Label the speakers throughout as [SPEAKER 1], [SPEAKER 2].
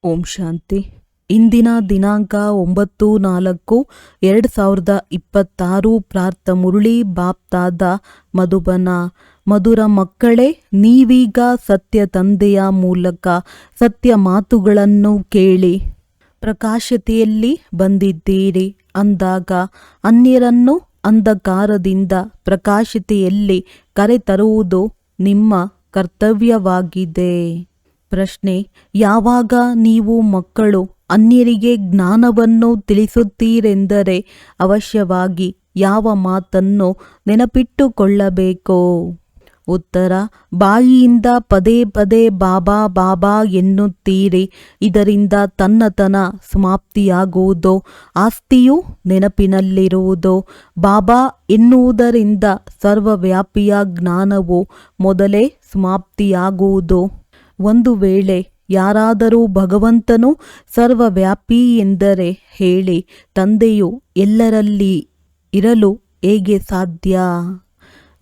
[SPEAKER 1] ಓಂ ಶಾಂತಿ. ಇಂದಿನ ದಿನಾಂಕ 9/4/2026. ಪ್ರಾರ್ಥ ಮುರಳಿ ಬಾಪ್ತಾದ ಮಧುಬನ. ಮಧುರ ಮಕ್ಕಳೇ, ನೀವೀಗ ಸತ್ಯ ತಂದೆಯ ಮೂಲಕ ಸತ್ಯ ಮಾತುಗಳನ್ನು ಕೇಳಿ ಪ್ರಕಾಶತೆಯಲ್ಲಿ ಬಂದಿದ್ದೀರಿ. ಅಂದಾಗ ಅನ್ಯರನ್ನು ಅಂಧಕಾರದಿಂದ ಪ್ರಕಾಶತೆಯಲ್ಲಿ ಕರೆತರುವುದು ನಿಮ್ಮ ಕರ್ತವ್ಯವಾಗಿದೆ. ಪ್ರಶ್ನೆ: ಯಾವಾಗ ನೀವು ಮಕ್ಕಳು ಅನ್ಯರಿಗೆ ಜ್ಞಾನವನ್ನು ತಿಳಿಸುತ್ತೀರೆಂದರೆ ಅವಶ್ಯವಾಗಿ ಯಾವ ಮಾತನ್ನು ನೆನಪಿಟ್ಟುಕೊಳ್ಳಬೇಕು? ಉತ್ತರ: ಬಾಯಿಯಿಂದ ಪದೇ ಪದೇ ಬಾಬಾ ಬಾಬಾ ಎನ್ನುತ್ತೀರಿ. ಇದರಿಂದ ತನ್ನತನ ಸಮಾಪ್ತಿಯಾಗುವುದು, ಆಸ್ತಿಯು ನೆನಪಿನಲ್ಲಿರುವುದು. ಬಾಬಾ ಎನ್ನುವುದರಿಂದ ಸರ್ವವ್ಯಾಪಿಯ ಜ್ಞಾನವು ಮೊದಲೇ ಸಮಾಪ್ತಿಯಾಗುವುದು. ಒಂದು ವೇಳೆ ಯಾರಾದರೂ ಭಗವಂತನು ಸರ್ವವ್ಯಾಪಿ ಎಂದರೆ ಹೇಳಿ, ತಂದೆಯು ಎಲ್ಲರಲ್ಲಿ ಇರಲು ಹೇಗೆ ಸಾಧ್ಯ?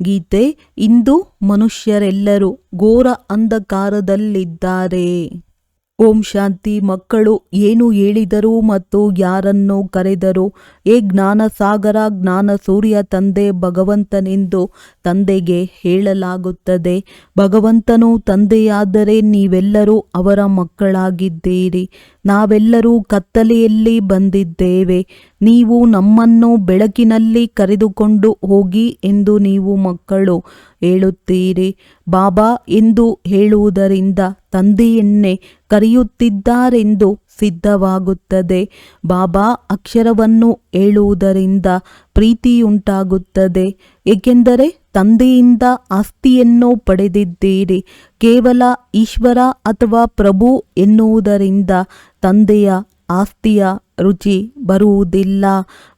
[SPEAKER 1] ಗೀತೆ: ಇಂದು ಮನುಷ್ಯರೆಲ್ಲರೂ ಘೋರ ಅಂಧಕಾರದಲ್ಲಿದ್ದಾರೆ. ಓಂ ಶಾಂತಿ. ಮಕ್ಕಳು ಏನು ಹೇಳಿದರು ಮತ್ತು ಯಾರನ್ನು ಕರೆದರು? ಏ ಜ್ಞಾನ ಸಾಗರ, ಜ್ಞಾನ ಸೂರ್ಯ ತಂದೆ ಭಗವಂತನೆಂದು ತಂದೆಗೆ ಹೇಳಲಾಗುತ್ತದೆ. ಭಗವಂತನು ತಂದೆಯಾದರೆ ನೀವೆಲ್ಲರೂ ಅವರ ಮಕ್ಕಳಾಗಿದ್ದೀರಿ. ನಾವೆಲ್ಲರೂ ಕತ್ತಲೆಯಲ್ಲಿ ಬಂದಿದ್ದೇವೆ. ನೀವು ನಮ್ಮನ್ನು ಬೆಳಕಿನಲ್ಲಿ ಕರೆದುಕೊಂಡು ಹೋಗಿ ಎಂದು ನೀವು ಮಕ್ಕಳು ಹೇಳುತ್ತೀರಿ. ಬಾಬಾ ಎಂದು ಹೇಳುವುದರಿಂದ ತಂದೆಯನ್ನೇ ಕರೆಯುತ್ತಿದ್ದಾರೆಂದು ಸಿದ್ಧವಾಗುತ್ತದೆ. ಬಾಬಾ ಅಕ್ಷರವನ್ನು ಹೇಳುವುದರಿಂದ ಪ್ರೀತಿಯುಂಟಾಗುತ್ತದೆ, ಏಕೆಂದರೆ ತಂದೆಯಿಂದ ಆಸ್ತಿಯನ್ನು ಪಡೆದಿದ್ದೀರಿ. ಕೇವಲ ಈಶ್ವರ ಅಥವಾ ಪ್ರಭು ಎನ್ನುವುದರಿಂದ ತಂದೆಯ ಆಸ್ತಿಯ ರುಚಿ ಬರುವುದಿಲ್ಲ.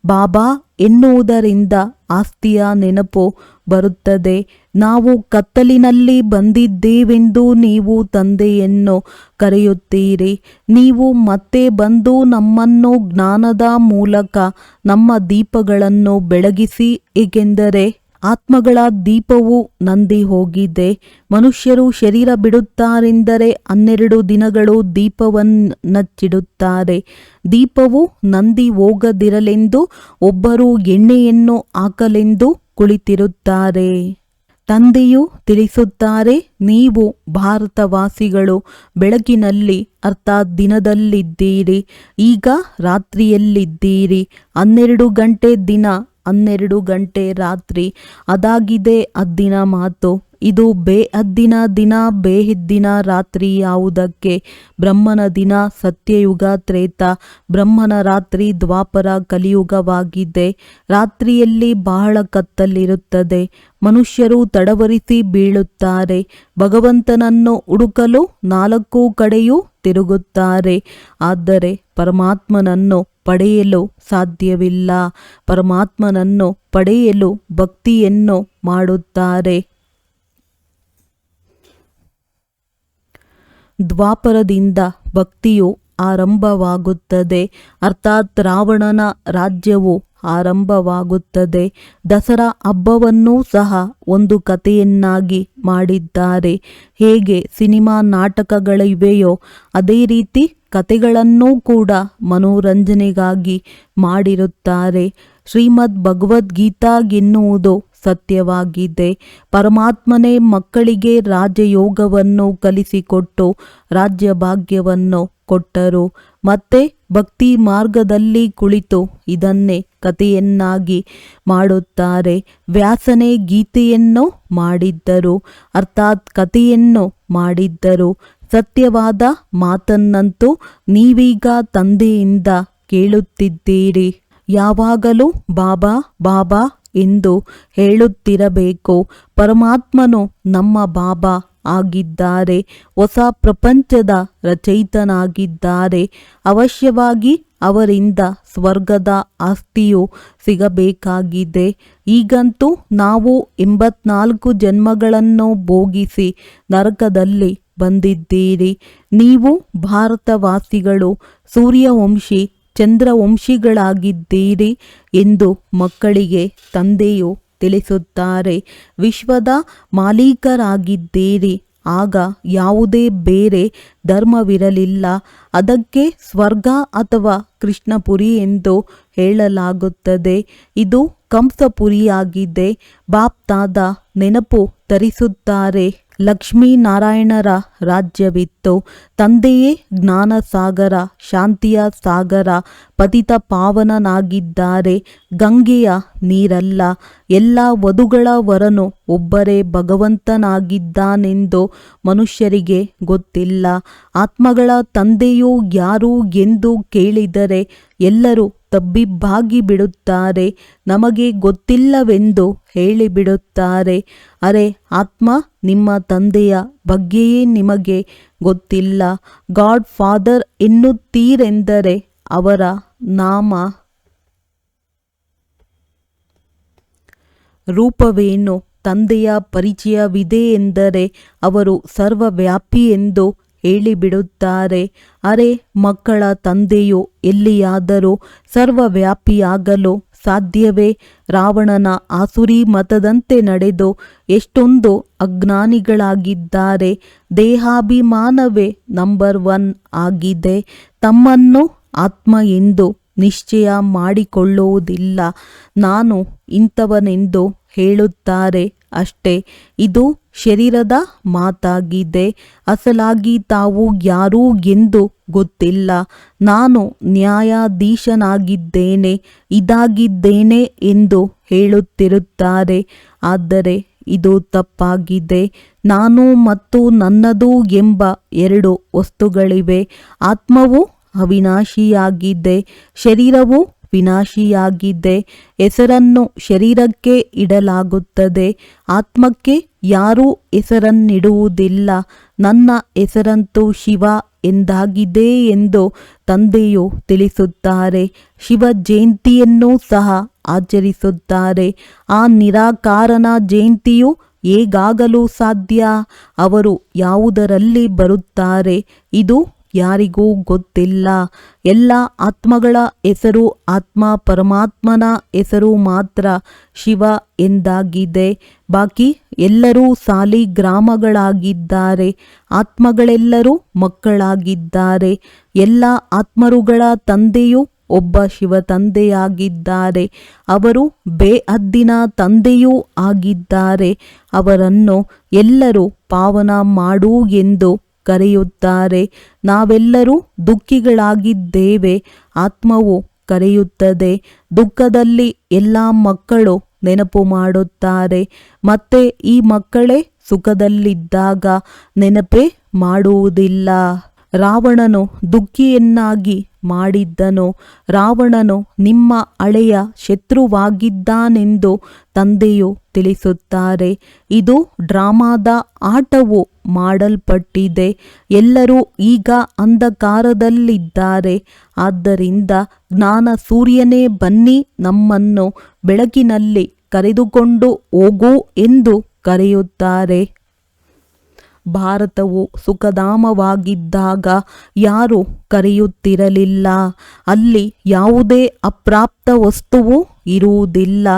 [SPEAKER 1] ಬಾಬಾ ಎನ್ನುವುದರಿಂದ ಆಸ್ತಿಯ ನೆನಪು ಬರುತ್ತದೆ. ನಾವು ಕತ್ತಲಿನಲ್ಲಿ ಬಂದಿದ್ದೇವೆಂದು ನೀವು ತಂದೆಯನ್ನು ಕರೆಯುತ್ತೀರಿ. ನೀವು ಮತ್ತೆ ಬಂದು ನಮ್ಮನ್ನು ಜ್ಞಾನದ ಮೂಲಕ ನಮ್ಮ ದೀಪಗಳನ್ನು ಬೆಳಗಿಸಿ, ಏಕೆಂದರೆ ಆತ್ಮಗಳ ದೀಪವು ನಂದಿ ಹೋಗಿದೆ. ಮನುಷ್ಯರು ಶರೀರ ಬಿಡುತ್ತಾರೆಂದರೆ 12 ದಿನಗಳು ದೀಪವನ್ನಚ್ಚಿಡುತ್ತಾರೆ. ದೀಪವು ನಂದಿ ಹೋಗದಿರಲೆಂದು ಒಬ್ಬರು ಎಣ್ಣೆಯನ್ನು ಹಾಕಲೆಂದು ಕುಳಿತಿರುತ್ತಾರೆ. ತಂದೆಯು ತಿಳಿಸುತ್ತಾರೆ, ನೀವು ಭಾರತವಾಸಿಗಳು ಬೆಳಕಿನಲ್ಲಿ ಅರ್ಥಾತ್ ದಿನದಲ್ಲಿದ್ದೀರಿ. ಈಗ ರಾತ್ರಿಯಲ್ಲಿದ್ದೀರಿ. 12 ಗಂಟೆ ದಿನ, 12 ಗಂಟೆ ರಾತ್ರಿ. ಅದಾಗಿದೆ ಹದ್ದಿನ ಮಾತು. ಇದು ಬೇಹದ್ದಿನ ದಿನ, ಬೇಹದ್ದಿನ ರಾತ್ರಿ ಯಾವುದಕ್ಕೆ? ಬ್ರಹ್ಮನ ದಿನ ಸತ್ಯಯುಗ ತ್ರೇತ, ಬ್ರಹ್ಮನ ರಾತ್ರಿ ದ್ವಾಪರ ಕಲಿಯುಗವಾಗಿದೆ. ರಾತ್ರಿಯಲ್ಲಿ ಬಹಳ ಕತ್ತಲಿರುತ್ತದೆ. ಮನುಷ್ಯರು ತಡವರಿಸಿ ಬೀಳುತ್ತಾರೆ. ಭಗವಂತನನ್ನು ಹುಡುಕಲು 4 ಕಡೆಯೂ ತಿರುಗುತ್ತಾರೆ. ಆದರೆ ಪರಮಾತ್ಮನನ್ನು ಪಡೆಯಲು ಸಾಧ್ಯವಿಲ್ಲ. ಪರಮಾತ್ಮನನ್ನು ಪಡೆಯಲು ಭಕ್ತಿಯನ್ನು ಮಾಡುತ್ತಾರೆ. ದ್ವಾಪರದಿಂದ ಭಕ್ತಿಯು ಆರಂಭವಾಗುತ್ತದೆ, ಅರ್ಥಾತ್ ರಾವಣನ ರಾಜ್ಯವು ಆರಂಭವಾಗುತ್ತದೆ. ದಸರಾ ಹಬ್ಬವನ್ನೂ ಸಹ ಒಂದು ಕಥೆಯನ್ನಾಗಿ ಮಾಡಿದ್ದಾರೆ. ಹೇಗೆ ಸಿನಿಮಾ ನಾಟಕಗಳಿವೆಯೋ ಅದೇ ರೀತಿ ಕಥೆಗಳನ್ನೂ ಕೂಡ ಮನೋರಂಜನೆಗಾಗಿ ಮಾಡಿರುತ್ತಾರೆ. ಶ್ರೀಮದ್ ಭಗವದ್ಗೀತಾ ಎನ್ನುವುದು ಸತ್ಯವಾಗಿದೆ. ಪರಮಾತ್ಮನೇ ಮಕ್ಕಳಿಗೆ ರಾಜಯೋಗವನ್ನು ಕಲಿಸಿಕೊಟ್ಟು ರಾಜ್ಯಭಾಗ್ಯವನ್ನು ಕೊಟ್ಟರು. ಮತ್ತೆ ಭಕ್ತಿ ಮಾರ್ಗದಲ್ಲಿ ಕುಳಿತು ಇದನ್ನೇ ಕಥೆಯನ್ನಾಗಿ ಮಾಡುತ್ತಾರೆ. ವ್ಯಾಸನೇ ಗೀತೆಯನ್ನು ಮಾಡಿದ್ದರು, ಅರ್ಥಾತ್ ಕಥೆಯನ್ನು ಮಾಡಿದ್ದರು. ಸತ್ಯವಾದ ಮಾತನ್ನಂತೂ ನೀವೀಗ ತಂದೆಯಿಂದ ಕೇಳುತ್ತಿದ್ದೀರಿ. ಯಾವಾಗಲೂ ಬಾಬಾ ಬಾಬಾ ಎಂದು ಹೇಳುತ್ತಿರಬೇಕು. ಪರಮಾತ್ಮನು ನಮ್ಮ ಬಾಬಾ ಆಗಿದ್ದಾರೆ. ಹೊಸ ಪ್ರಪಂಚದ ರಚಯಿತನಾಗಿದ್ದಾರೆ. ಅವಶ್ಯವಾಗಿ ಅವರಿಂದ ಸ್ವರ್ಗದ ಆಸ್ತಿಯು ಸಿಗಬೇಕಾಗಿದೆ. ಈಗಂತೂ ನಾವು 84 ಜನ್ಮಗಳನ್ನು ಭೋಗಿಸಿ ನರಕದಲ್ಲಿ ಬಂದಿದ್ದೀರಿ. ನೀವು ಭಾರತವಾಸಿಗಳು ಸೂರ್ಯವಂಶಿ ಚಂದ್ರವಂಶಿಗಳಾಗಿದ್ದೀರಿ ಎಂದು ಮಕ್ಕಳಿಗೆ ತಂದೆಯು ತಿಳಿಸುತ್ತಾರೆ. ವಿಶ್ವದ ಮಾಲೀಕರಾಗಿದ್ದೀರಿ. ಆಗ ಯಾವುದೇ ಬೇರೆ ಧರ್ಮವಿರಲಿಲ್ಲ. ಅದಕ್ಕೆ ಸ್ವರ್ಗ ಅಥವಾ ಕೃಷ್ಣಪುರಿ ಎಂದು ಹೇಳಲಾಗುತ್ತದೆ. ಇದು ಕಂಸಪುರಿಯಾಗಿದೆ. ಬಾಪ್ತಾದ ನೆನಪು ತರಿಸುತ್ತಾರೆ. ಲಕ್ಷ್ಮೀನಾರಾಯಣರ ರಾಜ್ಯವಿತ್ತು. ತಂದೆಯೇ ಜ್ಞಾನಸಾಗರ, ಶಾಂತಿಯ ಸಾಗರ, ಪತಿತ ಪಾವನನಾಗಿದ್ದಾರೆ. ಗಂಗೆಯ ನೀರಲ್ಲ. ಎಲ್ಲ ವಧುಗಳ ವರನು ಒಬ್ಬರೇ ಭಗವಂತನಾಗಿದ್ದಾನೆಂದು ಮನುಷ್ಯರಿಗೆ ಗೊತ್ತಿಲ್ಲ. ಆತ್ಮಗಳ ತಂದೆಯು ಯಾರು ಎಂದು ಕೇಳಿದರೆ ಎಲ್ಲರೂ ತಬ್ಬಿಬ್ಬಾಗಿ ಬಿಡುತ್ತಾರೆ. ನಮಗೆ ಗೊತ್ತಿಲ್ಲವೆಂದು ಹೇಳಿಬಿಡುತ್ತಾರೆ. ಅರೆ ಆತ್ಮ, ನಿಮ್ಮ ತಂದೆಯ ಬಗ್ಗೆಯೇ ನಿಮಗೆ ಗೊತ್ತಿಲ್ಲ. ಗಾಡ್ ಫಾದರ್ ಎನ್ನುತ್ತೀರೆಂದರೆ ಅವರ ನಾಮ ರೂಪವೇನು? ತಂದೆಯ ಪರಿಚಯವಿದೆ ಎಂದರೆ ಅವರು ಸರ್ವವ್ಯಾಪಿ ಎಂದು ಹೇಳಿಬಿಡುತ್ತಾರೆ. ಅರೆ ಮಕ್ಕಳ ತಂದೆಯು ಎಲ್ಲಿಯಾದರೂ ಸರ್ವವ್ಯಾಪಿಯಾಗಲು ಸಾಧ್ಯವೇ? ರಾವಣನ ಆಸುರಿ ಮತದಂತೆ ನಡೆದು ಎಷ್ಟೊಂದು ಅಜ್ಞಾನಿಗಳಾಗಿದ್ದಾರೆ. ದೇಹಾಭಿಮಾನವೇ ನಂಬರ್ 1 ಆಗಿದೆ. ತಮ್ಮನ್ನು ಆತ್ಮ ಎಂದು ನಿಶ್ಚಯ ಮಾಡಿಕೊಳ್ಳುವುದಿಲ್ಲ. ನಾನು ಇಂಥವನೆಂದು ಹೇಳುತ್ತಾರೆ ಅಷ್ಟೇ. ಇದು ಶರೀರದ ಮಾತಾಗಿದೆ. ಅಸಲಾಗಿ ತಾವು ಯಾರು ಎಂದು ಗೊತ್ತಿಲ್ಲ. ನಾನು ನ್ಯಾಯಾಧೀಶನಾಗಿದ್ದೇನೆ, ಇದಾಗಿದ್ದೇನೆ ಎಂದು ಹೇಳುತ್ತಿರುತ್ತಾರೆ. ಆದರೆ ಇದು ತಪ್ಪಾಗಿದೆ. ನಾನು ಮತ್ತು ನನ್ನದು ಎಂಬ 2 ವಸ್ತುಗಳಿವೆ. ಆತ್ಮವು ಅವಿನಾಶಿಯಾಗಿದೆ, ಶರೀರವು ವಿನಾಶಿಯಾಗಿದೆ. ಹೆಸರನ್ನು ಶರೀರಕ್ಕೆ ಇಡಲಾಗುತ್ತದೆ, ಆತ್ಮಕ್ಕೆ ಯಾರೂ ಹೆಸರನ್ನಿಡುವುದಿಲ್ಲ. ನನ್ನ ಹೆಸರಂತೂ ಶಿವ ಎಂದಾಗಿದೆ ಎಂದು ತಂದೆಯು ತಿಳಿಸುತ್ತಾರೆ. ಶಿವ ಜಯಂತಿಯನ್ನು ಸಹ ಆಚರಿಸುತ್ತಾರೆ. ಆ ನಿರಾಕಾರನ ಜಯಂತಿಯು ಹೇಗಾಗಲು ಸಾಧ್ಯ? ಅವರು ಯಾವುದರಲ್ಲಿ ಬರುತ್ತಾರೆ? ಇದು ಯಾರಿಗೂ ಗೊತ್ತಿಲ್ಲ. ಎಲ್ಲ ಆತ್ಮಗಳ ಹೆಸರು ಆತ್ಮ ಪರಮಾತ್ಮನ ಹೆಸರು ಮಾತ್ರ ಶಿವ ಎಂದಾಗಿದೆ. ಬಾಕಿ ಎಲ್ಲರೂ ಸಾಲಿಗ್ರಾಮಗಳಾಗಿದ್ದಾರೆ. ಆತ್ಮಗಳೆಲ್ಲರೂ ಮಕ್ಕಳಾಗಿದ್ದಾರೆ. ಎಲ್ಲ ಆತ್ಮರುಗಳ ತಂದೆಯು ಒಬ್ಬ ಶಿವ ತಂದೆಯಾಗಿದ್ದಾರೆ. ಅವರು ಬೇಹದ್ದಿನ ತಂದೆಯೂ ಆಗಿದ್ದಾರೆ. ಅವರನ್ನು ಎಲ್ಲರೂ ಪಾವನ ಮಾಡು ಎಂದು ಕರೆಯುತ್ತಾರೆ. ನಾವೆಲ್ಲರೂ ದುಃಖಿಗಳಾಗಿದ್ದೇವೆ. ಆತ್ಮವು ಕರೆಯುತ್ತದೆ. ದುಃಖದಲ್ಲಿ ಎಲ್ಲ ಮಕ್ಕಳು ನೆನಪು ಮಾಡುತ್ತಾರೆ. ಮತ್ತೆ ಈ ಮಕ್ಕಳೇ ಸುಖದಲ್ಲಿದ್ದಾಗ ನೆನಪೇ ಮಾಡುವುದಿಲ್ಲ. ರಾವಣನು ದುಃಖಿಯನ್ನಾಗಿ ಮಾಡಿದ್ದನು. ರಾವಣನು ನಿಮ್ಮ ಹಳೆಯ ಶತ್ರುವಾಗಿದ್ದಾನೆಂದು ತಂದೆಯು ತಿಳಿಸುತ್ತಾರೆ. ಇದು ಡ್ರಾಮಾದ ಆಟವು ಮಾಡಲ್ಪಟ್ಟಿದೆ. ಎಲ್ಲರೂ ಈಗ ಅಂಧಕಾರದಲ್ಲಿದ್ದಾರೆ. ಆದ್ದರಿಂದ ಜ್ಞಾನ ಸೂರ್ಯನೇ ಬನ್ನಿ, ನಮ್ಮನ್ನು ಬೆಳಕಿನಲ್ಲಿ ಕರೆದುಕೊಂಡು ಹೋಗು ಎಂದು ಕರೆಯುತ್ತಾರೆ. ಭಾರತವು ಸುಖಧಾಮವಾಗಿದ್ದಾಗ ಯಾರೂ ಕರೆಯುತ್ತಿರಲಿಲ್ಲ. ಅಲ್ಲಿ ಯಾವುದೇ ಅಪ್ರಾಪ್ತ ವಸ್ತುವು ಇರುವುದಿಲ್ಲ.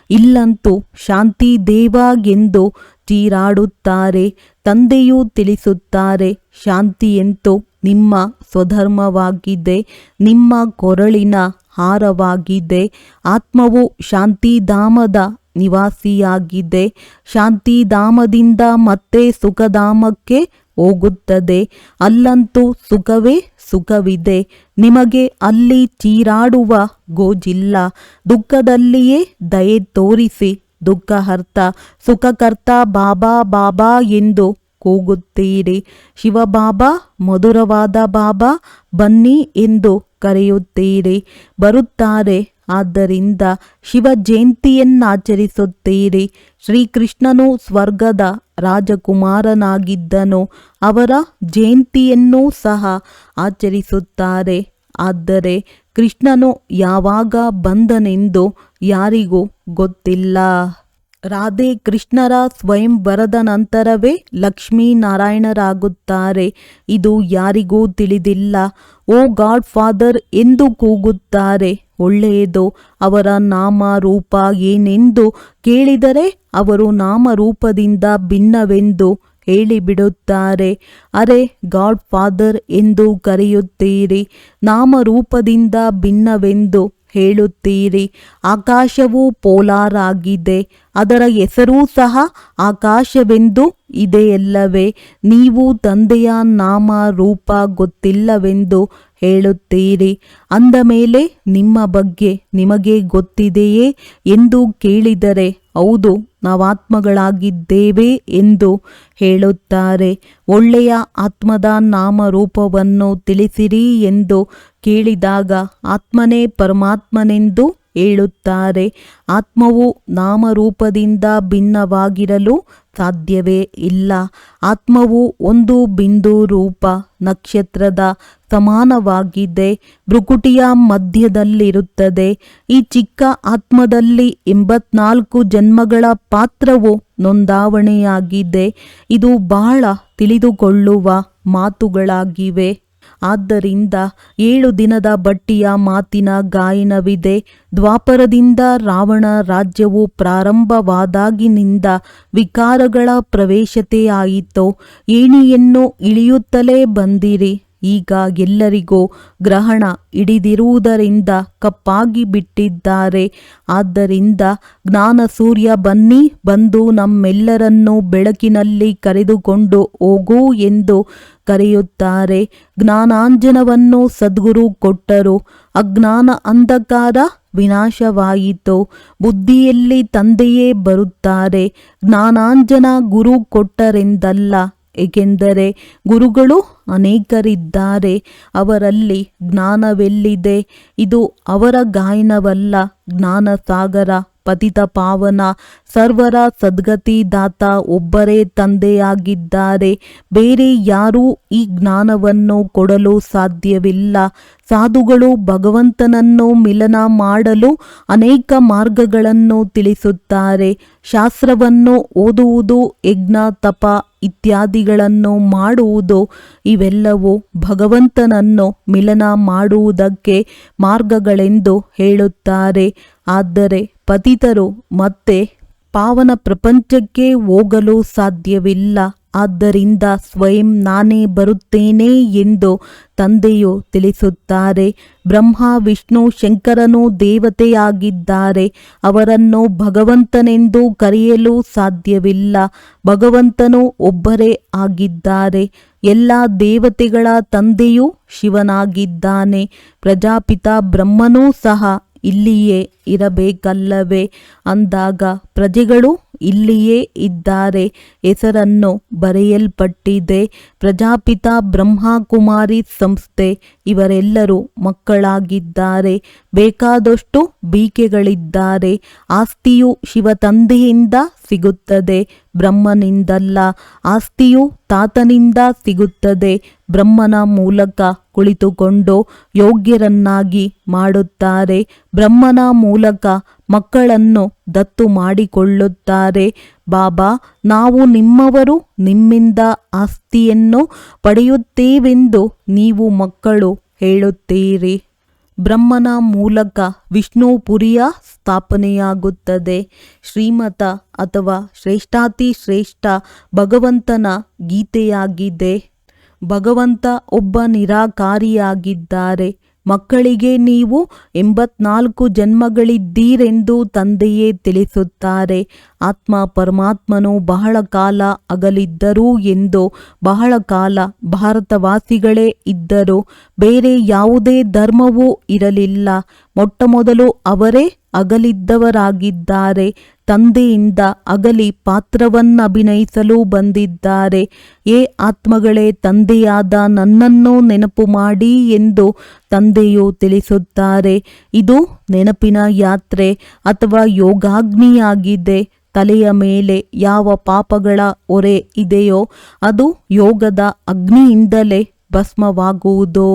[SPEAKER 1] ಇಲ್ಲಂತೂ ಶಾಂತಿ ದೇವ ಎಂದು ಚೀರಾಡುತ್ತಾರೆ. ತಂದೆಯು ತಿಳಿಸುತ್ತಾರೆ, ಶಾಂತಿಯಂತೂ ನಿಮ್ಮ ಸ್ವಧರ್ಮವಾಗಿದೆ, ನಿಮ್ಮ ಕೊರಳಿನ ಹಾರವಾಗಿದೆ. ಆತ್ಮವು ಶಾಂತಿಧಾಮದ ನಿವಾಸಿಯಾಗಿದೆ. ಶಾಂತಿಧಾಮದಿಂದ ಮತ್ತೆ ಸುಖಧಾಮಕ್ಕೆ ಹೋಗುತ್ತದೆ. ಅಲ್ಲಂತೂ ಸುಖವೇ ಸುಖವಿದೆ. ನಿಮಗೆ ಅಲ್ಲಿ ಚೀರಾಡುವ ಗೋಜಿಲ್ಲ. ದುಃಖದಲ್ಲಿಯೇ ದಯೆ ತೋರಿಸಿ ದುಃಖಹರ್ತ ಸುಖಕರ್ತ ಬಾಬಾ ಬಾಬಾ ಎಂದು ಕೂಗುತ್ತೀರಿ. ಶಿವಬಾಬಾ ಮಧುರವಾದ ಬಾಬಾ ಬನ್ನಿ ಎಂದು ಕರೆಯುತ್ತೀರಿ. ಬರುತ್ತಾರೆ. ಆದ್ದರಿಂದ ಶಿವ ಜಯಂತಿಯನ್ನಾಚರಿಸುತ್ತೀರಿ. ಶ್ರೀಕೃಷ್ಣನು ಸ್ವರ್ಗದ ರಾಜಕುಮಾರನಾಗಿದ್ದನು. ಅವರ ಜಯಂತಿಯನ್ನೂ ಸಹ ಆಚರಿಸುತ್ತಾರೆ. ಆದರೆ ಕೃಷ್ಣನು ಯಾವಾಗ ಬಂದನೆಂದು ಯಾರಿಗೂ ಗೊತ್ತಿಲ್ಲ. ರಾಧೆ ಕೃಷ್ಣರ ಸ್ವಯಂವರದ ನಂತರವೇ ಲಕ್ಷ್ಮೀನಾರಾಯಣರಾಗುತ್ತಾರೆ. ಇದು ಯಾರಿಗೂ ತಿಳಿದಿಲ್ಲ. ಓ ಗಾಡ್ ಫಾದರ್ ಎಂದು ಕೂಗುತ್ತಾರೆ. ಒಳ್ಳೆಯದು. ಅವರ ನಾಮ ರೂಪ ಏನೆಂದು ಕೇಳಿದರೆ ಅವರು ನಾಮರೂಪದಿಂದ ಭಿನ್ನವೆಂದು ಹೇಳಿಬಿಡುತ್ತಾರೆ. ಅರೆ, ಗಾಡ್ ಫಾದರ್ ಎಂದು ಕರೆಯುತ್ತೀರಿ, ನಾಮರೂಪದಿಂದ ಭಿನ್ನವೆಂದು ಹೇಳುತ್ತೀರಿ. ಆಕಾಶವು ಪೋಲಾರ್ ಆಗಿದೆ, ಅದರ ಹೆಸರೂ ಸಹ ಆಕಾಶವೆಂದು ಇದೆಯಲ್ಲವೇ? ನೀವು ತಂದೆಯ ನಾಮ ರೂಪ ಗೊತ್ತಿಲ್ಲವೆಂದು ಹೇಳುತ್ತೀರಿ. ಅಂದ ಮೇಲೆ ನಿಮ್ಮ ಬಗ್ಗೆ ನಿಮಗೆ ಗೊತ್ತಿದೆಯೇ ಎಂದು ಕೇಳಿದರೆ ಹೌದು, ನಾವಾತ್ಮಗಳಾಗಿದ್ದೇವೆ ಎಂದು ಹೇಳುತ್ತಾರೆ. ಒಳ್ಳೆಯ ಆತ್ಮದ ನಾಮರೂಪವನ್ನು ತಿಳಿಸಿರಿ ಎಂದು ಕೇಳಿದಾಗ ಆತ್ಮನೇ ಪರಮಾತ್ಮನೆಂದು ಹೇಳುತ್ತಾರೆ. ಆತ್ಮವು ನಾಮರೂಪದಿಂದ ಭಿನ್ನವಾಗಿರಲು ಸಾಧ್ಯವೇ ಇಲ್ಲ. ಆತ್ಮವು ಒಂದು ಬಿಂದು ರೂಪ ನಕ್ಷತ್ರದ ಸಮಾನವಾಗಿದೆ, ಭ್ರುಕುಟಿಯ ಮಧ್ಯದಲ್ಲಿರುತ್ತದೆ. ಈ ಚಿಕ್ಕ ಆತ್ಮದಲ್ಲಿ 84 ಜನ್ಮಗಳ ಪಾತ್ರವು ನೋಂದಾವಣೆಯಾಗಿದೆ. ಇದು ಬಹಳ ತಿಳಿದುಕೊಳ್ಳುವ ಮಾತುಗಳಾಗಿವೆ. ಆದ್ದರಿಂದ 7 ದಿನದ ಬಟ್ಟಿಯ ಮಾತಿನ ಗಾಯನವಿದೆ. ದ್ವಾಪರದಿಂದ ರಾವಣ ರಾಜ್ಯವು ಪ್ರಾರಂಭವಾದಾಗಿನಿಂದ ವಿಕಾರಗಳ ಪ್ರವೇಶತೆಯಾಯಿತು. ಏಣಿಯನ್ನು ಇಳಿಯುತ್ತಲೇ ಬಂದಿರಿ. ಈಗ ಎಲ್ಲರಿಗೂ ಗ್ರಹಣ ಹಿಡಿದಿರುವುದರಿಂದ ಕಪ್ಪಾಗಿ ಬಿಟ್ಟಿದ್ದಾರೆ. ಆದ್ದರಿಂದ ಜ್ಞಾನ ಸೂರ್ಯ ಬನ್ನಿ, ಬಂದು ನಮ್ಮೆಲ್ಲರನ್ನೂ ಬೆಳಕಿನಲ್ಲಿ ಕರೆದುಕೊಂಡು ಹೋಗು ಎಂದು ಕರೆಯುತ್ತಾರೆ. ಜ್ಞಾನಾಂಜನವನ್ನು ಸದ್ಗುರು ಕೊಟ್ಟರು. ಅಜ್ಞಾನ ಅಂಧಕಾರ ವಿನಾಶವಾಯಿತು. ಬುದ್ಧಿಯಲ್ಲಿ ತಂದೆಯೇ ಬರುತ್ತಾರೆ. ಜ್ಞಾನಾಂಜನ ಗುರು ಕೊಟ್ಟರೆಂದಲ್ಲ, ಏಕೆಂದರೆ ಗುರುಗಳು ಅನೇಕರಿದ್ದಾರೆ. ಅವರಲ್ಲಿ ಜ್ಞಾನವೆಲ್ಲಿದೆ? ಇದು ಅವರ ಗಾಯನವಲ್ಲ. ಜ್ಞಾನಸಾಗರ, ಪತಿತ ಪಾವನ, ಸರ್ವರ ಸದ್ಗತಿದಾತ ಒಬ್ಬರೇ ತಂದೆಯಾಗಿದ್ದಾರೆ. ಬೇರೆ ಯಾರೂ ಈ ಜ್ಞಾನವನ್ನು ಕೊಡಲು ಸಾಧ್ಯವಿಲ್ಲ. ಸಾಧುಗಳು ಭಗವಂತನನ್ನು ಮಿಲನ ಮಾಡಲು ಅನೇಕ ಮಾರ್ಗಗಳನ್ನು ತಿಳಿಸುತ್ತಾರೆ. ಶಾಸ್ತ್ರವನ್ನು ಓದುವುದು, ಯಜ್ಞ ತಪ ಇತ್ಯಾದಿಗಳನ್ನು ಮಾಡುವುದು, ಇವೆಲ್ಲವೂ ಭಗವಂತನನ್ನು ಮಿಲನ ಮಾಡುವುದಕ್ಕೆ ಮಾರ್ಗಗಳೆಂದು ಹೇಳುತ್ತಾರೆ. ಆದರೆ ಪತಿತರು ಮತ್ತೆ ಪಾವನ ಪ್ರಪಂಚಕ್ಕೆ ಹೋಗಲು ಸಾಧ್ಯವಿಲ್ಲ. ಆದ್ದರಿಂದ ಸ್ವಯಂ ನಾನೇ ಬರುತ್ತೇನೆ ಎಂದು ತಂದೆಯು ತಿಳಿಸುತ್ತಾರೆ. ಬ್ರಹ್ಮ ವಿಷ್ಣು ಶಂಕರನು ದೇವತೆಯಾಗಿದ್ದಾರೆ. ಅವರನ್ನು ಭಗವಂತನೆಂದು ಕರೆಯಲು ಸಾಧ್ಯವಿಲ್ಲ. ಭಗವಂತನು ಒಬ್ಬರೇ ಆಗಿದ್ದಾರೆ. ಎಲ್ಲ ದೇವತೆಗಳ ತಂದೆಯು ಶಿವನಾಗಿದ್ದಾನೆ. ಪ್ರಜಾಪಿತ ಬ್ರಹ್ಮನೂ ಸಹ ಇಲ್ಲಿಯೇ ಇರಬೇಕಲ್ಲವೇ? ಅಂದಾಗ ಪ್ರಜೆಗಳು ಇಲ್ಲಿಯೇ ಇದ್ದಾರೆ. ಹೆಸರನ್ನು ಬರೆಯಲ್ಪಟ್ಟಿದೆ. ಪ್ರಜಾಪಿತ ಬ್ರಹ್ಮಕುಮಾರಿ ಸಂಸ್ಥೆ ಇವರೆಲ್ಲರೂ ಮಕ್ಕಳಾಗಿದ್ದಾರೆ. ಬೇಕಾದಷ್ಟು ಬೀಕೆಗಳಿದ್ದಾರೆ. ಆಸ್ತಿಯು ಶಿವ ತಂದೆಯಿಂದ ಸಿಗುತ್ತದೆ, ಬ್ರಹ್ಮನಿಂದಲ್ಲ. ಆಸ್ತಿಯು ತಾತನಿಂದ ಸಿಗುತ್ತದೆ. ಬ್ರಹ್ಮನ ಮೂಲಕ ಕುಳಿತುಕೊಂಡು ಯೋಗ್ಯರನ್ನಾಗಿ ಮಾಡುತ್ತಾರೆ. ಬ್ರಹ್ಮನ ಮೂಲಕ ಮಕ್ಕಳನ್ನು ದತ್ತು ಮಾಡಿಕೊಳ್ಳುತ್ತಾರೆ. ಬಾಬಾ, ನಾವು ನಿಮ್ಮವರು, ನಿಮ್ಮಿಂದ ಆಸ್ತಿಯನ್ನು ಪಡೆಯುತ್ತೇವೆಂದು ನೀವು ಮಕ್ಕಳು ಹೇಳುತ್ತೀರಿ. ಬ್ರಹ್ಮನ ಮೂಲಕ ವಿಷ್ಣುಪುರಿಯ ಸ್ಥಾಪನೆಯಾಗುತ್ತದೆ. ಶ್ರೀಮತ ಅಥವಾ ಶ್ರೇಷ್ಠಾತಿ ಶ್ರೇಷ್ಠ ಭಗವಂತನ ಗೀತೆಯಾಗಿದೆ. ಭಗವಂತ ಒಬ್ಬ ನಿರಾಕಾರಿಯಾಗಿದ್ದಾರೆ. ಮಕ್ಕಳಿಗೆ ನೀವು 84 ಜನ್ಮಗಳಿದ್ದೀರೆಂದು ತಂದೆಯೇ ತಿಳಿಸುತ್ತಾರೆ. ಆತ್ಮ ಪರಮಾತ್ಮನು ಬಹಳ ಕಾಲ ಅಗಲಿದ್ದರು ಎಂದು ಬಹಳ ಕಾಲ ಭಾರತವಾಸಿಗಳೇ ಇದ್ದರು. ಬೇರೆ ಯಾವುದೇ ಧರ್ಮವೂ ಇರಲಿಲ್ಲ. ಮೊಟ್ಟಮೊದಲು ಅವರೇ ಅಗಲಿದ್ದವರಾಗಿದ್ದಾರೆ. ತಂದೆಯಿಂದ ಅಗಲಿ ಪಾತ್ರವನ್ನಭಿನಯಿಸಲು ಬಂದಿದ್ದಾರೆ. ಏ ಆತ್ಮಗಳೇ, ತಂದೆಯಾದ ನನ್ನನ್ನು ನೆನಪು ಮಾಡಿ ಎಂದು ತಂದೆಯು ತಿಳಿಸುತ್ತಾರೆ. ಇದು ನೆನಪಿನ ಯಾತ್ರೆ ಅಥವಾ ಯೋಗಾಗ್ನಿಯಾಗಿದೆ. ತಲೆಯ ಮೇಲೆ ಯಾವ ಪಾಪಗಳ ಹೊರೆ ಇದೆಯೋ ಅದು ಯೋಗದ ಅಗ್ನಿಯಿಂದಲೇ ಭಸ್ಮವಾಗುವುದು.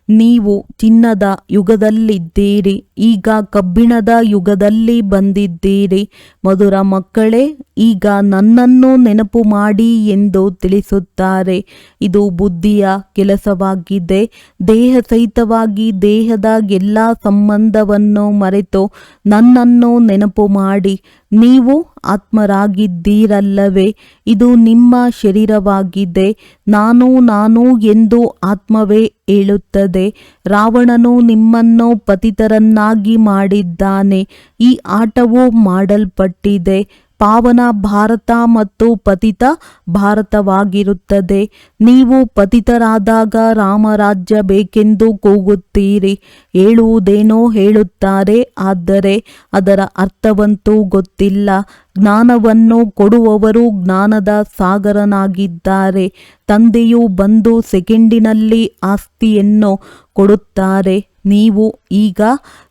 [SPEAKER 1] ನೀವು ಚಿನ್ನದ ಯುಗದಲ್ಲಿದ್ದೀರಿ, ಈಗ ಕಬ್ಬಿಣದ ಯುಗದಲ್ಲಿ ಬಂದಿದ್ದೀರಿ. ಮಧುರ ಮಕ್ಕಳೇ, ಈಗ ನನ್ನನ್ನು ನೆನಪು ಮಾಡಿ ಎಂದು ತಿಳಿಸುತ್ತಾರೆ. ಇದು ಬುದ್ಧಿಯ ಕೆಲಸವಾಗಿದೆ. ದೇಹ ಸಹಿತವಾಗಿ ದೇಹದ ಎಲ್ಲ ಸಂಬಂಧವನ್ನು ಮರೆತು ನನ್ನನ್ನು ನೆನಪು ಮಾಡಿ. ನೀವು ಆತ್ಮರಾಗಿದ್ದೀರಲ್ಲವೇ? ಇದು ನಿಮ್ಮ ಶರೀರವಾಗಿದೆ. ನಾನು ನಾನು ಎಂದು ಆತ್ಮವೇ ಹೇಳುತ್ತದೆ. ರಾವಣನು ನಿಮ್ಮನ್ನು ಪತಿತರನ್ನಾಗಿ ಮಾಡಿದ್ದಾನೆ. ಈ ಆಟವು ಮಾಡಲ್ಪಟ್ಟಿದೆ. ಪಾವನ ಭಾರತ ಮತ್ತು ಪತಿತ ಭಾರತವಾಗಿರುತ್ತದೆ. ನೀವು ಪತಿತರಾದಾಗ ರಾಮರಾಜ್ಯ ಬೇಕೆಂದು ಕೂಗುತ್ತೀರಿ. ಹೇಳುವುದೇನೋ ಹೇಳುತ್ತಾರೆ, ಆದರೆ ಅದರ ಅರ್ಥವಂತೂ ಗೊತ್ತಿಲ್ಲ. ಜ್ಞಾನವನ್ನು ಕೊಡುವವರು ಜ್ಞಾನದ ಸಾಗರನಾಗಿದ್ದಾರೆ. ತಂದೆಯು ಬಂದು ಸೆಕೆಂಡಿನಲ್ಲಿ ಆಸ್ತಿಯನ್ನು ಕೊಡುತ್ತಾರೆ. ನೀವು ಈಗ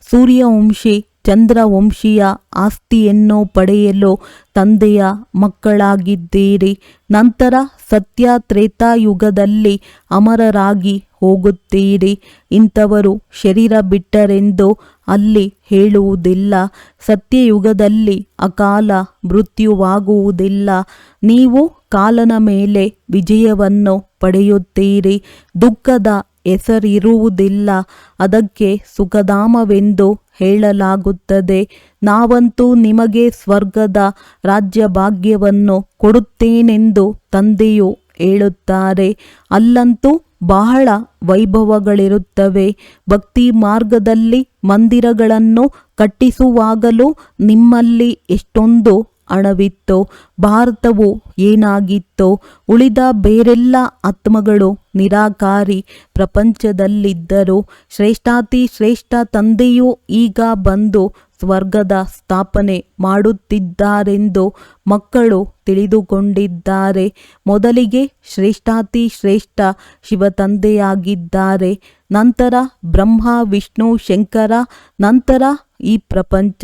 [SPEAKER 1] ಸೂರ್ಯವಂಶಿ ಚಂದ್ರವಂಶೀಯ ಆಸ್ತಿಯನ್ನು ಪಡೆಯಲು ತಂದೆಯ ಮಕ್ಕಳಾಗಿದ್ದೀರಿ. ನಂತರ ಸತ್ಯ ತ್ರೇತಾಯುಗದಲ್ಲಿ ಅಮರರಾಗಿ ಹೋಗುತ್ತೀರಿ. ಇಂಥವರು ಶರೀರ ಬಿಟ್ಟರೆಂದು ಅಲ್ಲಿ ಹೇಳುವುದಿಲ್ಲ. ಸತ್ಯಯುಗದಲ್ಲಿ ಅಕಾಲ ಮೃತ್ಯುವಾಗುವುದಿಲ್ಲ. ನೀವು ಕಾಲನ ಮೇಲೆ ವಿಜಯವನ್ನು ಪಡೆಯುತ್ತೀರಿ. ದುಃಖದ ಹೆಸರಿರುವುದಿಲ್ಲ. ಅದಕ್ಕೆ ಸುಖಧಾಮವೆಂದು ಹೇಳಲಾಗುತ್ತದೆ. ನಾವಂತೂ ನಿಮಗೆ ಸ್ವರ್ಗದ ರಾಜ್ಯಭಾಗ್ಯವನ್ನು ಕೊಡುತ್ತೇನೆಂದು ತಂದೆಯು ಹೇಳುತ್ತಾರೆ. ಅಲ್ಲಂತೂ ಬಹಳ ವೈಭವಗಳಿರುತ್ತವೆ. ಭಕ್ತಿ ಮಾರ್ಗದಲ್ಲಿ ಮಂದಿರಗಳನ್ನು ಕಟ್ಟಿಸುವಾಗಲೂ ನಿಮ್ಮಲ್ಲಿ ಎಷ್ಟೊಂದು ಹಣವಿತ್ತು. ಭಾರತವು ಏನಾಗಿತ್ತು? ಉಳಿದ ಬೇರೆಲ್ಲ ಆತ್ಮಗಳು ನಿರಾಕಾರಿ ಪ್ರಪಂಚದಲ್ಲಿದ್ದರು. ಶ್ರೇಷ್ಠಾತಿ ಶ್ರೇಷ್ಠ ತಂದೆಯು ಈಗ ಬಂದು ಸ್ವರ್ಗದ ಸ್ಥಾಪನೆ ಮಾಡುತ್ತಿದ್ದಾರೆಂದು ಮಕ್ಕಳು ತಿಳಿದುಕೊಂಡಿದ್ದಾರೆ. ಮೊದಲಿಗೆ ಶ್ರೇಷ್ಠಾತಿ ಶ್ರೇಷ್ಠ ಶಿವ ತಂದೆಯಾಗಿದ್ದಾರೆ. ನಂತರ ಬ್ರಹ್ಮ ವಿಷ್ಣು ಶಂಕರ, ನಂತರ ಈ ಪ್ರಪಂಚ.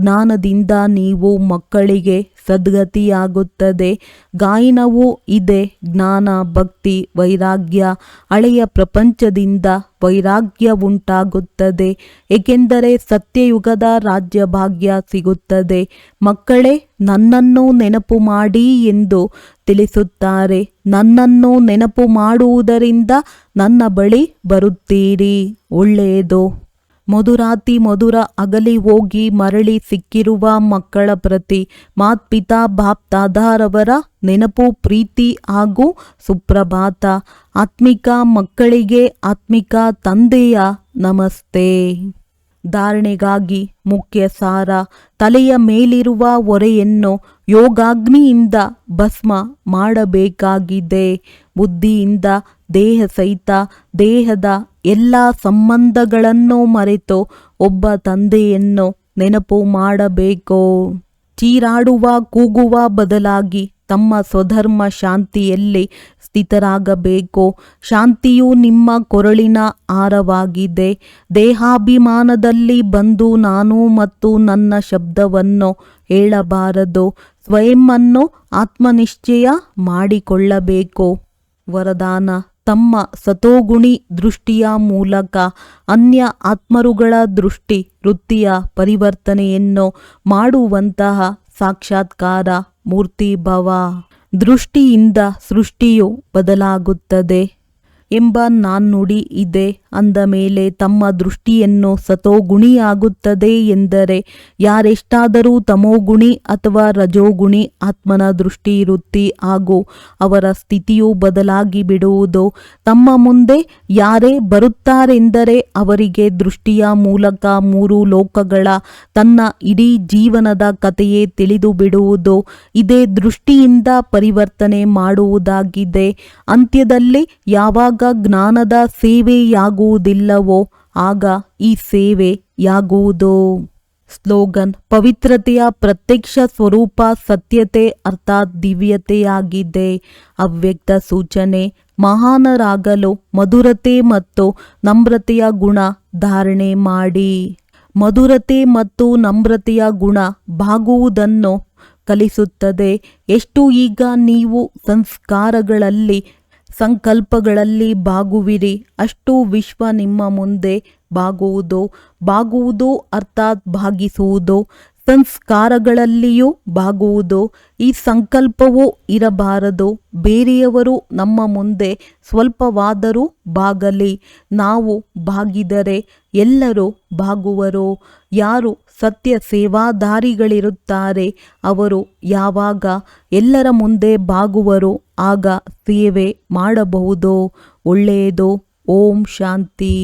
[SPEAKER 1] ಜ್ಞಾನದಿಂದ ನೀವು ಮಕ್ಕಳಿಗೆ ಸದ್ಗತಿಯಾಗುತ್ತದೆ. ಗಾಯನವೂ ಇದೆ. ಜ್ಞಾನ, ಭಕ್ತಿ, ವೈರಾಗ್ಯ. ಹಳೆಯ ಪ್ರಪಂಚದಿಂದ ವೈರಾಗ್ಯ ಉಂಟಾಗುತ್ತದೆ, ಏಕೆಂದರೆ ಸತ್ಯಯುಗದ ರಾಜ್ಯಭಾಗ್ಯ ಸಿಗುತ್ತದೆ. ಮಕ್ಕಳೇ, ನನ್ನನ್ನು ನೆನಪು ಮಾಡಿ ಎಂದು ತಿಳಿಸುತ್ತಾರೆ. ನನ್ನನ್ನು ನೆನಪು ಮಾಡುವುದರಿಂದ ನನ್ನ ಬಳಿ ಬರುತ್ತೀರಿ. ಒಳ್ಳೆಯದು. ಮಧುರಾತಿ ಮಧುರ ಅಗಲಿ ಹೋಗಿ ಮರಳಿ ಸಿಕ್ಕಿರುವ ಮಕ್ಕಳ ಪ್ರತಿ ಮಾತ್ಪಿತಾ ಬಾಪ್ ದಾದಾರವರ ನೆನಪು, ಪ್ರೀತಿ ಹಾಗೂ ಸುಪ್ರಭಾತ. ಆತ್ಮಿಕ ಮಕ್ಕಳಿಗೆ ಆತ್ಮಿಕ ತಂದೆಯ ನಮಸ್ತೆ. ಧಾರಣೆಗಾಗಿ ಮುಖ್ಯ ಸಾರ. ತಲೆಯ ಮೇಲಿರುವ ಹೊರೆಯನ್ನು ಯೋಗಾಗ್ನಿಯಿಂದ ಭಸ್ಮ ಮಾಡಬೇಕಾಗಿದೆ. ಬುದ್ಧಿಯಿಂದ ದೇಹ ಸಹಿತ ದೇಹದ ಎಲ್ಲ ಸಂಬಂಧಗಳನ್ನು ಮರೆತು ಒಬ್ಬ ತಂದೆಯನ್ನು ನೆನಪು ಮಾಡಬೇಕು. ಚೀರಾಡುವ ಕೂಗುವ ಬದಲಾಗಿ ತಮ್ಮ ಸ್ವಧರ್ಮ ಶಾಂತಿಯಲ್ಲಿ ಸ್ಥಿತರಾಗಬೇಕು. ಶಾಂತಿಯು ನಿಮ್ಮ ಕೊರಳಿನ ಹಾರವಾಗಿದೆ. ದೇಹಾಭಿಮಾನದಲ್ಲಿ ಬಂದು ನಾನು ಮತ್ತು ನನ್ನ ಶಬ್ದವನ್ನು ಹೇಳಬಾರದು. ಸ್ವಯಂವನ್ನು ಆತ್ಮನಿಶ್ಚಯ ಮಾಡಿಕೊಳ್ಳಬೇಕು. ವರದಾನ. ತಮ್ಮ ಸತೋಗುಣಿ ದೃಷ್ಟಿಯ ಮೂಲಕ ಅನ್ಯ ಆತ್ಮರುಗಳ ದೃಷ್ಟಿ ವೃತ್ತಿಯ ಪರಿವರ್ತನೆಯನ್ನು ಮಾಡುವಂತಹ ಸಾಕ್ಷಾತ್ಕಾರ ಮೂರ್ತಿಭವ. ದೃಷ್ಟಿಯಿಂದ ಸೃಷ್ಟಿಯು ಬದಲಾಗುತ್ತದೆ ಎಂಬ ನಾಣ್ಣುಡಿ ಇದೆ. ಅಂದ ಮೇಲೆ ತಮ್ಮ ದೃಷ್ಟಿಯನ್ನು ಸತೋಗುಣಿಯಾಗುತ್ತದೆ ಎಂದರೆ ಯಾರೆಷ್ಟಾದರೂ ತಮೋಗುಣಿ ಅಥವಾ ರಜೋಗುಣಿ ಆತ್ಮನ ದೃಷ್ಟಿ ವೃತ್ತಿ ಹಾಗೂ ಅವರ ಸ್ಥಿತಿಯು ಬದಲಾಗಿ ಬಿಡುವುದು. ತಮ್ಮ ಮುಂದೆ ಯಾರೇ ಬರುತ್ತಾರೆಂದರೆ ಅವರಿಗೆ ದೃಷ್ಟಿಯ ಮೂಲಕ ಮೂರು ಲೋಕಗಳ ತನ್ನ ಇಡೀ ಜೀವನದ ಕಥೆಯೇ ತಿಳಿದು ಬಿಡುವುದು. ಇದೇ ದೃಷ್ಟಿಯಿಂದ ಪರಿವರ್ತನೆ ಮಾಡುವುದಾಗಿದೆ. ಅಂತ್ಯದಲ್ಲಿ ಯಾವಾಗ ಜ್ಞಾನದ ಸೇವೆಯಾಗುವುದಿಲ್ಲವೋ ಆಗ ಈ ಸೇವೆಯಾಗುವುದು. ಸ್ಲೋಗನ್. ಪವಿತ್ರತೆಯ ಪ್ರತ್ಯಕ್ಷ ಸ್ವರೂಪ ಸತ್ಯತೆ ಅರ್ಥಾತ್ ದಿವ್ಯತೆಯಾಗಿದೆ. ಅವ್ಯಕ್ತ ಸೂಚನೆ. ಮಹಾನರಾಗಲು ಮಧುರತೆ ಮತ್ತು ನಮ್ರತೆಯ ಗುಣ ಧಾರಣೆ ಮಾಡಿ. ಮಧುರತೆ ಮತ್ತು ನಮ್ರತೆಯ ಗುಣ ಬಾಗುವುದನ್ನು ಕಲಿಸುತ್ತದೆ. ಎಷ್ಟು ಈಗ ನೀವು ಸಂಸ್ಕಾರಗಳಲ್ಲಿ ಸಂಕಲ್ಪಗಳಲ್ಲಿ ಬಾಗುವಿರಿ, ಅಷ್ಟು ವಿಶ್ವ ನಿಮ್ಮ ಮುಂದೆ ಬಾಗುವುದು. ಬಾಗುವುದು ಅರ್ಥಾತ್ ಭಾಗಿಸುವುದು. ಸಂಸ್ಕಾರಗಳಲ್ಲಿಯೂ ಬಾಗುವುದು. ಈ ಸಂಕಲ್ಪವೂ ಇರಬಾರದು. ಬೇರೆಯವರು ನಮ್ಮ ಮುಂದೆ ಸ್ವಲ್ಪವಾದರೂ ಬಾಗಲಿ, ನಾವು ಬಾಗಿದರೆ ಎಲ್ಲರೂ ಬಾಗುವರು. ಯಾರು ಸತ್ಯ ಸೇವಾದಾರಿಗಳಿರುತ್ತಾರೆ ಅವರು ಯಾವಾಗ ಎಲ್ಲರ ಮುಂದೆ ಬಾಗುವರೋ ಆಗ ಸೇವೆ ಮಾಡಬಹುದು. ಒಳ್ಳೆಯದು. ಓಂ ಶಾಂತಿ.